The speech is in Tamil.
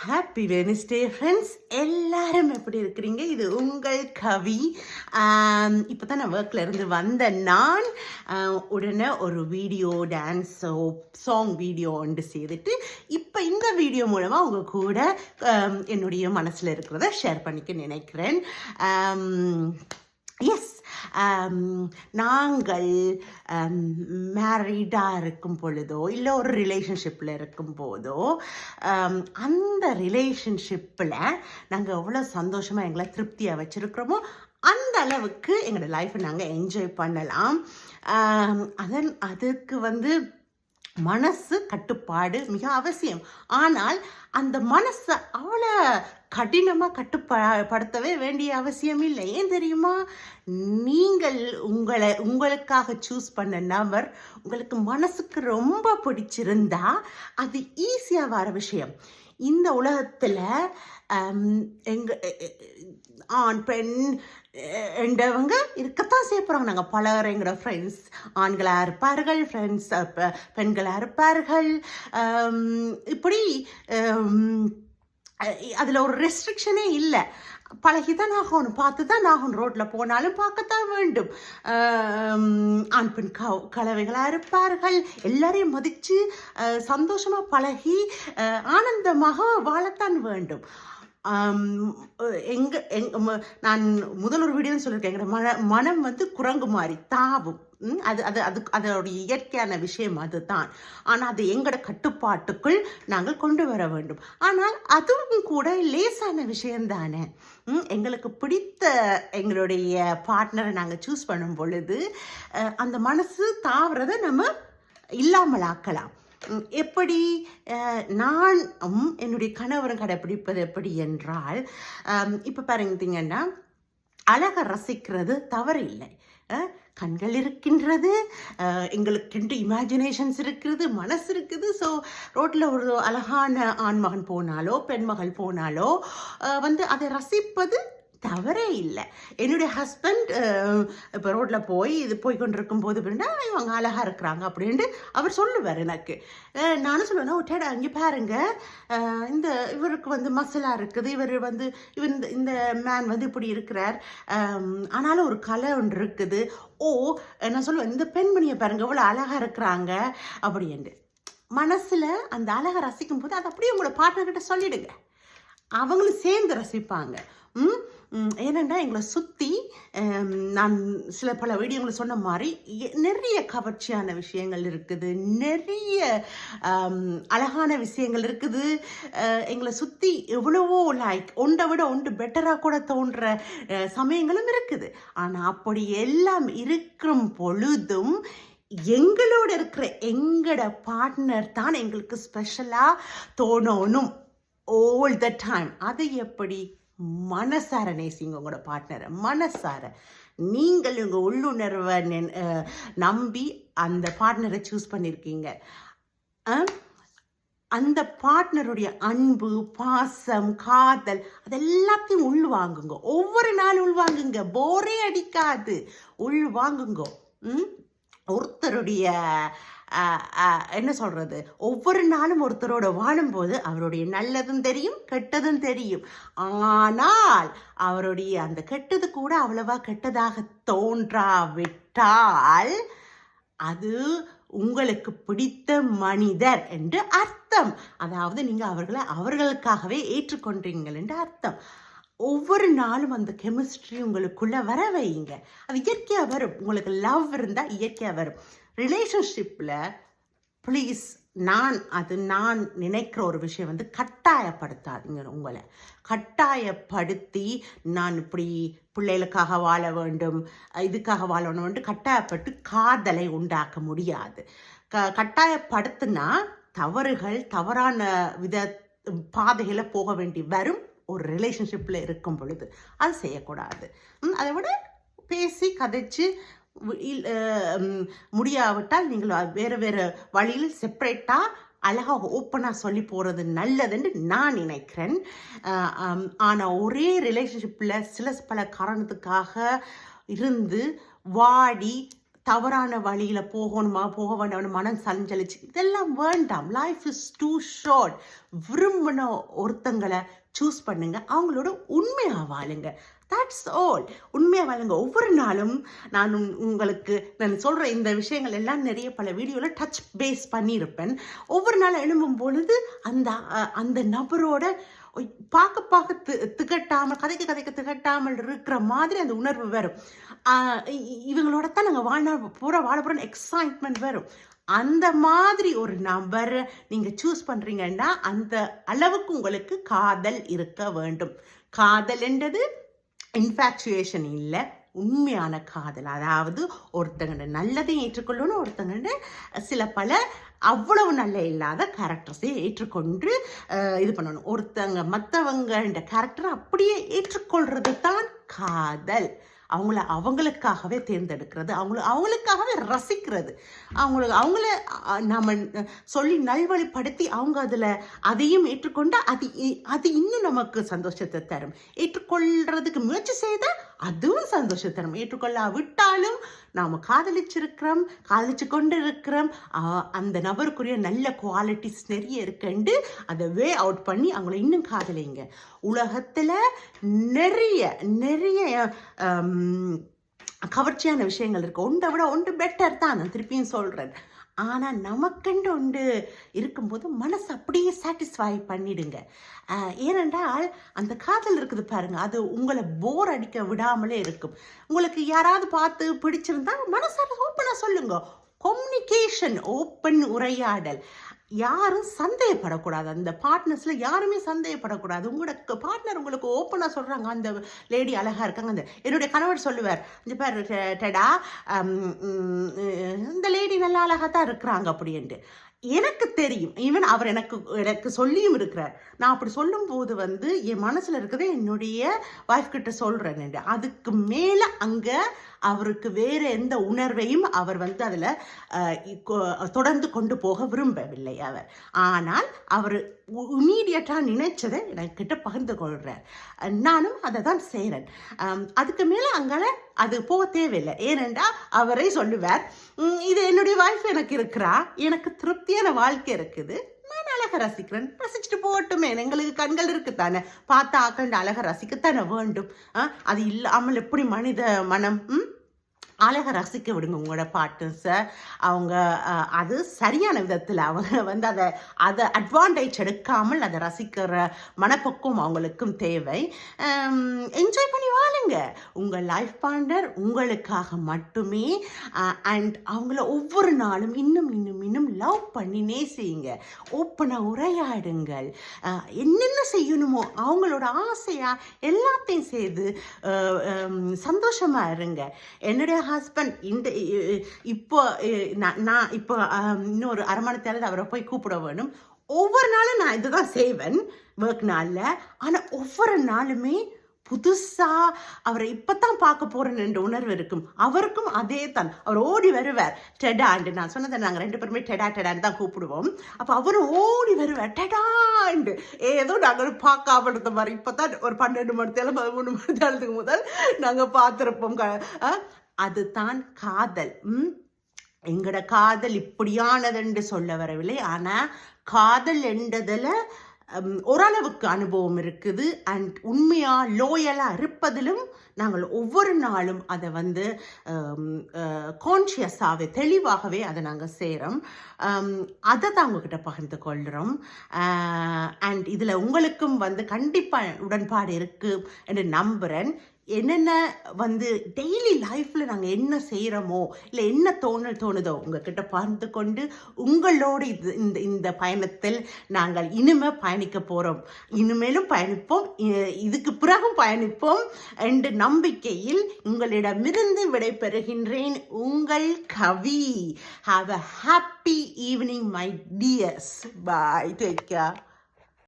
ஹாப்பி வெனிஸ்டே ஃப்ரெண்ட்ஸ், எல்லாரும் எப்படி இருக்கிறீங்க? இது உங்கள் கவி. இப்போ தான் நான் ஒர்க்கில் இருந்து வந்த நான் உடனே ஒரு வீடியோ டான்ஸோ சாங் வீடியோ ஒன்று செய்துட்டு இப்போ இந்த வீடியோ மூலமாக உங்கள் கூட என்னுடைய மனசில் இருக்கிறத ஷேர் பண்ணிக்க நினைக்கிறேன். எஸ், நாங்கள் மேரிடாக இருக்கும் பொழுதோ இல்லை ஒரு ரிலேஷன்ஷிப்பில் இருக்கும் போதோ அந்த ரிலேஷன்ஷிப்பில் நாங்கள் எவ்வளோ சந்தோஷமாக எங்களை திருப்தியாக வச்சுருக்கிறோமோ அந்த அளவுக்கு எங்களோட லைஃப்பை நாங்கள் என்ஜாய் பண்ணலாம். அதுக்கு மனசு கட்டுப்பாடு மிக அவசியம். ஆனால் அந்த மனசை அவ்வளோ கடினமாக கட்டுப்படுத்தவே வேண்டிய அவசியம் இல்லை. ஏன் தெரியுமா? நீங்கள் உங்களுக்காக சூஸ் பண்ண நபர் உங்களுக்கு மனசுக்கு ரொம்ப பிடிச்சிருந்தா அது ஈஸியாக வர விஷயம். இந்த உலகத்தில் ஆண் பெண் என்றவங்க இருக்கத்தான் செய்ய போகிறாங்க. நாங்கள் பலர் எங்களோட ஃப்ரெண்ட்ஸ் ஆண்களாக இருப்பார்கள், ஃப்ரெண்ட்ஸ் பெண்களாக இருப்பார்கள். இப்படி அதில் ஒரு ரெஸ்ட்ரிக்ஷனே இல்லை. பழகிதான் ஆகணும், பார்த்து தான் ஆகணும். ரோட்டில் போனாலும் பார்க்கத்தான் வேண்டும். ஆண் பெண் கலவைகளாக இருப்பார்கள். எல்லாரையும் மதித்து சந்தோஷமாக பழகி ஆனந்தமாக வாழத்தான் வேண்டும். நான் முதல் ஒரு வீடியோன்னு சொல்லியிருக்கேன், எங்களோட மனம் குரங்கு மாதிரி தாவும். அது அது அது அதோடைய இயற்கையான விஷயம் அதுதான். ஆனால் அது எங்களோட கட்டுப்பாட்டுக்குள் நாங்கள் கொண்டு வர வேண்டும். ஆனால் அதுவும் கூட லேசான விஷயம்தானே. எங்களுக்கு பிடித்த எங்களுடைய பார்ட்னரை நாங்கள் சூஸ் பண்ணும் பொழுது அந்த மனசு தாவறதை நம்ம இல்லாமல் ஆக்கலாம். எப்படி நான் என்னுடைய கணவரும் கடைப்பிடிப்பது எப்படி என்றால், இப்போ பாருங்கன்னா அழகை ரசிக்கிறது தவறு இல்லை. கண்கள் இருக்கின்றது, எங்களுக்கு இமேஜினேஷன்ஸ் இருக்குது, மனசு இருக்குது. ஸோ ரோட்டில் ஒரு அழகான ஆண்மகன் போனாலோ பெண்மகள் போனாலோ அதை ரசிப்பது தவறே இல்லை. என்னுடைய ஹஸ்பண்ட் இப்போ ரோட்டில் போய் கொண்டிருக்கும் போது இவங்க அழகாக இருக்கிறாங்க அப்படின்ட்டு அவர் சொல்லுவார் எனக்கு. நானும் சொல்லுவேன், ஒட்டேடா இங்கே பாருங்க, இவருக்கு மசலாக இருக்குது, இவர் இந்த மேன் இப்படி இருக்கிறார், ஆனாலும் ஒரு கலை ஒன்று இருக்குது. நான் சொல்லுவேன், இந்த பெண்மணியை பாருங்க இவ்வளோ அழகாக இருக்கிறாங்க அப்படின்ட்டு. மனசில் அந்த அழகை ரசிக்கும் போது அதை அப்படியே உங்களோட பார்ட்னர்கிட்ட சொல்லிடுங்க, அவங்களும் சேர்ந்து ரசிப்பாங்க. ஏனென்றா எங்களை சுற்றி நான் பல வீடியோங்களை சொன்ன மாதிரி நிறைய கவர்ச்சியான விஷயங்கள் இருக்குது, நிறைய அழகான விஷயங்கள் இருக்குது. எங்களை சுற்றி எவ்வளவோ ஒன்றை விட ஒன்று பெட்டராக கூட தோன்ற சமயங்களும் இருக்குது. ஆனால் அப்படி எல்லாம் இருக்கும் பொழுதும் எங்களோட இருக்கிற எங்களோட பார்ட்னர் தான் எங்களுக்கு ஸ்பெஷலாக தோணணும் ஆல் த டைம். அது எப்படி? மனசார நேசிங்க உங்களோட பார்ட்னரை, மனசார. நீங்கள் உங்கள் உள்ளுணர்வை நம்பி அந்த பார்ட்னரை சூஸ் பண்ணியிருக்கீங்க. அந்த பார்ட்னருடைய அன்பு, பாசம், காதல் அதெல்லாத்தையும் உள்வாங்குங்க. ஒவ்வொரு நாளும் உள்வாங்குங்க, போரே அடிக்காது, உள்வாங்குங்க. ஒருத்தருடைய என்ன சொல்கிறது, ஒவ்வொரு நாளும் ஒருத்தரோட வாழும்போது அவருடைய நல்லதும் தெரியும் கெட்டதும் தெரியும். ஆனால் அவருடைய அந்த கெட்டது கூட அவ்வளவா கெட்டதாக தோன்றாவிட்டால் அது உங்களுக்கு பிடித்த மனிதர் என்று அர்த்தம். அதாவது நீங்கள் அவர்களுக்காகவே ஏற்றுக்கொண்டீங்கள் என்று அர்த்தம். ஒவ்வொரு நாளும் அந்த கெமிஸ்ட்ரி உங்களுக்குள்ள வர வைங்க, அது இயற்கையாக வரும். உங்களுக்கு லவ் இருந்தால் இயற்கையாக வரும். ரிலேஷன்ஷிப்பில் ப்ளீஸ், நான் நினைக்கிற ஒரு விஷயம் கட்டாயப்படுத்தாதீங்க. உங்களை கட்டாயப்படுத்தி நான் இப்படி பிள்ளைகளுக்காக வாழ வேண்டும், இதுக்காக வாழணும் கட்டாயப்பட்டு காதலை உண்டாக்க முடியாது. கட்டாயப்படுத்தினா தவறான பாதைகளை போக வேண்டி வரும். ஒரு ரிலேஷன்ஷிப்பில் இருக்கும் பொழுது அது செய்யக்கூடாது. அதை விட பேசி கதைச்சு முடியாவிட்டால் நீங்கள் வேறு வழியில் செப்பரேட்டாக அழகாக ஓப்பனாக சொல்லி போகிறது நல்லதுன்னு நான் நினைக்கிறேன். ஆனால் ஒரே ரிலேஷன்ஷிப்பில் பல காரணத்துக்காக இருந்து வாடி தவறான வழியில போக வேண்டாம் மனம் சஞ்சலிச்சு இதெல்லாம் வேண்டாம். Life is too short. விரும்பின ஒருத்தங்களை சூஸ் பண்ணுங்க, அவங்களோட உண்மையா வாழுங்க. That's all. உண்மையா வாழுங்க. ஒவ்வொரு நாளும் நான் சொல்ற இந்த விஷயங்கள் எல்லாம் நிறைய பல வீடியோல டச் பேஸ் பண்ணியிருப்பேன். ஒவ்வொரு நாள் எழும்பும் பொழுது அந்த நபரோட பார்க்க திகட்டாமல் கதைக்க திகட்டாமல் இருக்கிற மாதிரி அந்த உணர்வு வரும். இவங்களோட தான் நாங்கள் வாழ போறோம் எக்ஸைட்மெண்ட் வரும். அந்த மாதிரி ஒரு நபரை நீங்க சூஸ் பண்றீங்கன்னா அந்த அளவுக்கு உங்களுக்கு காதல் இருக்க வேண்டும். காதல் என்றது இன்ஃபேக்சுவேஷன் இல்லை, உண்மையான காதல். அதாவது ஒருத்தங்க நல்லதையும் ஏற்றுக்கொள்ளணும், ஒருத்தங்க சில பல அவ்வளவு நல்ல இல்லாத கேரக்டர்ஸை ஏற்றுக்கொண்டு இது பண்ணணும். ஒருத்தங்க மற்றவங்க கேரக்டரை அப்படியே ஏற்றுக்கொள்றது தான் காதல். அவங்களுக்காகவே தேர்ந்தெடுக்கிறது, அவங்களுக்காகவே ரசிக்கிறது, அவங்கள நம்ம சொல்லி நல்வழிப்படுத்தி அவங்க அதையும் ஏற்றுக்கொண்டா அது இன்னும் நமக்கு சந்தோஷத்தை தரும். ஏற்றுக்கொள்றதுக்கு முயற்சி செய்தால் அதுவும் சந்தோஷத்தை தரும். ஏற்றுக்கொள்ளாவிட்டாலும் நாம் காதலிச்சு கொண்டு இருக்கிறோம். அந்த நபருக்குரிய நல்ல குவாலிட்டிஸ் நிறைய இருக்குண்டு அதை வே அவுட் பண்ணி அவங்கள இன்னும் காதலிங்க. உலகத்துல நிறைய கவர்ச்சியான விஷயங்கள் இருக்கு. ஒன்றை விட ஒன்று பெட்டர் தான், நான் திருப்பியும் சொல்றேன். ஆனால் நமக்கென்று ஒன்று இருக்கும்போது மனசு அப்படியே சாட்டிஸ்ஃபை பண்ணிடுங்க. ஏனென்றால் அந்த காதல் இருக்குது பாருங்க, அது உங்களை போர் அடிக்க விடாமலே இருக்கும். உங்களுக்கு யாராவது பார்த்து பிடிச்சிருந்தா மனசால ஓப்பனாக சொல்லுங்க. கம்யூனிகேஷன், ஓப்பன் உரையாடல். யாரும் சந்தேகப்படக்கூடாது. அந்த பார்ட்னர்ஸ்ல யாருமே சந்தேகப்படக்கூடாது. உங்களோட பார்ட்னர் உங்களுக்கு ஓப்பனாக சொல்றாங்க, அந்த லேடி அழகா இருக்காங்க. அந்த என்னுடைய கணவர் சொல்லுவார், இந்த பேர் டெடா இந்த லேடி நல்லா அழகா தான் இருக்கிறாங்க அப்படின்ட்டு. எனக்கு தெரியும். ஈவன் அவர் எனக்கு சொல்லியும் இருக்கிறார். நான் அப்படி சொல்லும் போது என் மனசுல இருக்கிறத என்னுடைய வைஃப் கிட்ட சொல்றேன். அதுக்கு மேல அங்க அவருக்கு வேற எந்த உணர்வையும் அவர் அதுல தொடர்ந்து கொண்டு போக விரும்பவில்லை அவர். ஆனால் அவர் இமீடியட்டா நினைச்சதை என்கிட்ட பகிர்ந்து கொள்றார். நானும் அதை தான் செய்கிறேன். அதுக்கு மேல அங்கே அது போக தேவையில்லை. ஏனென்றா அவரே சொல்லுவார், இது என்னுடைய வைஃப் எனக்கு இருக்கிறா, எனக்கு திருப்தியான வாழ்க்கை இருக்குது, நான் அழகை ரசிக்கிறேன், ரசிச்சுட்டு போகட்டுமே, எங்களுக்கு கண்கள் இருக்குத்தானே, பார்த்து ஆக்கண்ட அழகை ரசிக்கத்தானே வேண்டும். அது இல்லாமல் எப்படி மனித மனம் அழகை ரசிக்க விடுங்க உங்களோட பார்ட்னர்ஸை. அவங்க அது சரியான விதத்தில் அவங்க அதை அட்வான்டேஜ் எடுக்காமல் அதை ரசிக்கிற மனப்பக்குவம் அவங்களுக்கும் தேவை. என்ஜாய் பண்ணி வாழுங்க. உங்கள் லைஃப் பார்ட்னர் உங்களுக்காக மட்டுமே. அண்ட் அவங்கள ஒவ்வொரு நாளும் இன்னும் இன்னும் இன்னும் லவ் பண்ணி நேசிங்க. ஓப்பனாக உரையாடுங்கள். என்னென்ன செய்யணுமோ அவங்களோட ஆசையா எல்லாத்தையும் செய்து சந்தோஷமாக இருங்க. என்னுடைய ஹஸ்பண்ட் இப்போ இன்னொரு அரை மணி நேரத்தில் அவரை போய் கூப்பிட வேணும். ஒவ்வொரு நாளும் நான் இதுதான் செய்வேன் ஒர்க் நாளில். ஆனால் ஒவ்வொரு நாளுமே புதுசா அவரை இப்பதான் பார்க்க போறேன்னு என்ற உணர்வு இருக்கும். அவருக்கும் அதே தான். அவர் ஓடி வருவார், டெடாண்டு. நான் சொன்னதை நாங்கள் 2 பேருமே டெடான்னு தான் கூப்பிடுவோம். அப்போ அவரும் ஓடி வருவார், டெடாண்டு. ஏதோ நாங்கள் பார்க்காம இருந்த மாதிரி. இப்பதான் ஒரு 12 மணி நேரம் 13 மணி நேரத்துக்கு முதல் நாங்கள் பார்த்துருப்போம். அதுதான் காதல். எங்கட காதல் இப்படியானதுன்னு சொல்ல வரவில்லை. ஆனா காதல் என்றதுல ஓரளவுக்கு அனுபவம் இருக்குது. அண்ட் உண்மையா லோயலா இருப்பதிலும் நாங்கள் ஒவ்வொரு நாளும் அதை கான்ஷியஸாகவே தெளிவாகவே அதை நாங்கள் செய்கிறோம். அதை தான் உங்ககிட்ட பகிர்ந்து கொள்கிறோம். அண்ட் இதில் உங்களுக்கும் கண்டிப்பாக உடன்பாடு இருக்கு என்று நம்புகிறேன். என்னென்ன டெய்லி லைஃப்பில் நாங்கள் என்ன செய்கிறோமோ இல்லை என்ன தோணுதோ உங்ககிட்ட பகிர்ந்து கொண்டு உங்களோடு இந்த பயணத்தில் நாங்கள் இனிமேல் பயணிக்க போகிறோம். இனிமேலும் பயணிப்போம், இதுக்கு பிறகும் பயணிப்போம் என்ற நம்பிக்கையில் உங்களிடமிருந்து விடைபெறுகின்றேன். உங்கள் கவி. Have a happy evening, my dears. Bye. Take care.